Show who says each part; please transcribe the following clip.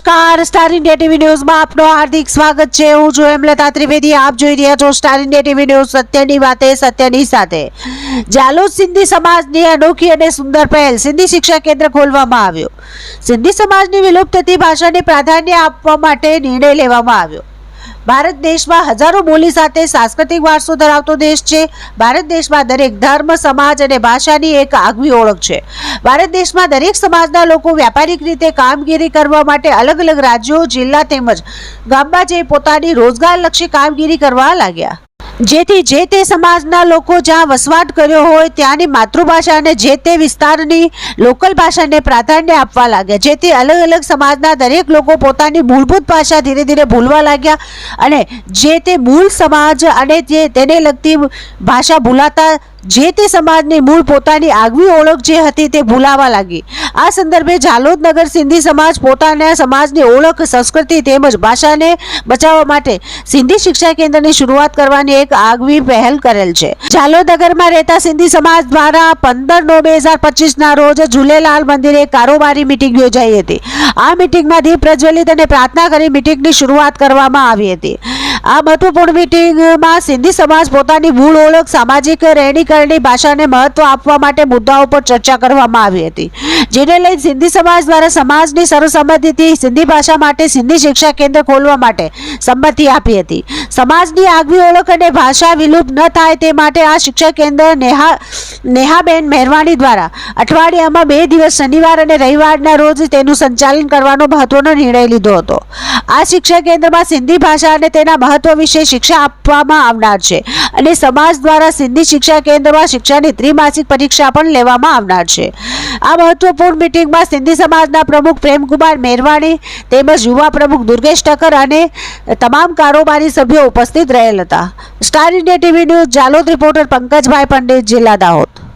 Speaker 1: નમસ્કાર, star India TV ન્યૂઝમાં આપનું હાર્દિક સ્વાગત છે। હું છું હેમલતા ત્રિવેદી। આપ જોઈ રહ્યા છો સ્ટાર ઇન્ડિયા ટીવી ન્યૂઝ। સત્યની વાતે સત્યની સાથે। જાલોદ સિંધી સમાજની અનોખી અને સુંદર પહેલ સિંધી શિક્ષા કેન્દ્ર ખોલવામાં આવ્યું। સિંધી સમાજની વિલુપ્ત થતી ભાષાને પ્રાધાન્ય આપવા માટે નિર્ણય લેવામાં આવ્યો। ભારત દેશમાં હજારો બોલી સાથે સાંસ્કૃતિક વારસો ધરાવતો દેશ છે। ભારત દેશમાં દરેક ધર્મ, સમાજ અને ભાષાની એક આગવી ઓળખ છે। ભારત દેશમાં દરેક સમાજના લોકો વ્યાપારિક રીતે કામગીરી કરવા માટે અલગ અલગ રાજ્યો, જિલ્લા તેમજ ગામમાં જઈ પોતાની રોજગારલક્ષી કામગીરી કરવા લાગ્યા, જેથી જે તે સમાજના લોકો જ્યાં વસવાટ કર્યો હોય ત્યાંની માતૃભાષા અને જે તે વિસ્તારની લોકલ ભાષાને પ્રાધાન્ય આપવા લાગ્યા, જેથી અલગ અલગ સમાજના દરેક લોકો પોતાની મૂળભૂત ભાષા ધીરે ધીરે ભૂલવા લાગ્યા અને જે તે મૂળ સમાજ અને તેને લગતી ભાષા ભૂલાતા જે તે સમાજની મૂળ પોતાની આગવી ઓળખ જે હતી તે ભૂલાવા લાગી। આ સંદર્ભે જાલોદ નગર સિંધી સમાજ પોતાના સમાજની ઓળખ, સંસ્કૃતિ તેમજ ભાષાને બચાવવા માટે સિંધી શિક્ષા કેન્દ્રની શરૂઆત કરવાની એક આગવી પહેલ કરેલ છે। જાલોદ નગરમાં રહેતા સિંધી સમાજ દ્વારા 15/9/2025 રોજ ઝૂલેલાલ મંદિરે કારોબારી મીટિંગ યોજાઈ હતી। આ મીટિંગમાં દીપ પ્રજ્વલિત અને પ્રાર્થના કરી મીટિંગની શરૂઆત કરવામાં આવી હતી। આ મહત્વપૂર્ણ મીટિંગમાં સિંધી સમાજ પોતાની મૂળ ઓળખ, સામાજિક રહેણીકરણની ભાષાને મહત્વ આપવા માટે મુદ્દાઓ પર ચર્ચા કરવામાં આવી હતી, જેને લઈ સિંધી સમાજ દ્વારા સમાજની સર્વસંમતિથી સિંધી ભાષા માટે સિંધી શિક્ષા કેન્દ્ર ખોલવા માટે સંમતિ આપી હતી। સમાજની આગવી ઓળખ અને ભાષા વિલુપ્ત ન થાય તે માટે આ શિક્ષા કેન્દ્ર નેહાબેન મહેરવાણી દ્વારા અઠવાડિયામાં 2 દિવસ શનિવાર અને રવિવારના રોજ તેનું સંચાલન કરવાનો મહત્વનો નિર્ણય લીધો હતો। આ શિક્ષા કેન્દ્રમાં સિંધી ભાષા અને તેના મહત્વ વિશે શિક્ષા આપવામાં આવનાર છે અને સમાજ દ્વારા સિંધી શિક્ષા કેન્દ્રમાં શિક્ષાની ત્રિમાસિક પરીક્ષા પણ લેવામાં આવનાર છે। આ મહત્વપૂર્ણ મીટિંગમાં સિંધી સમાજના પ્રમુખ પ્રેમકુમાર મહેરવાણી તેમજ યુવા પ્રમુખ દુર્ગેશ ઠક્કર અને તમામ કારોબારી સભ્યો ઉપસ્થિત રહેલ હતા। Star India TV news Jhalod reporter Pankajbhai Pandit, જિલ્લા દાહોદ।